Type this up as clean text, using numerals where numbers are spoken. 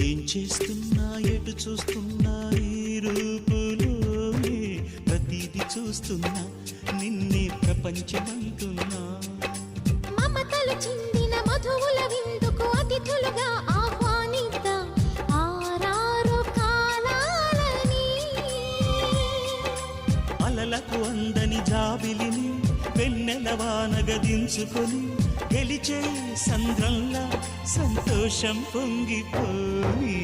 ఏం చేస్తున్నా ఎటు చూస్తున్నా ఈ రూపులోనే ప్రతిదీ చూస్తున్నా నిన్నే ప్రపంచమంటున్నా. మమతలు చిందిన మధువుల విందుకు అతిథులుగా ఆహ్వానిద్దాం ఆరారు కాలాలని. అలలకు అందని జాబిలిని వెన్నెల వానగదించుకొని గెలిచే సంద్రంలా సంతోషం పొంగిపోయి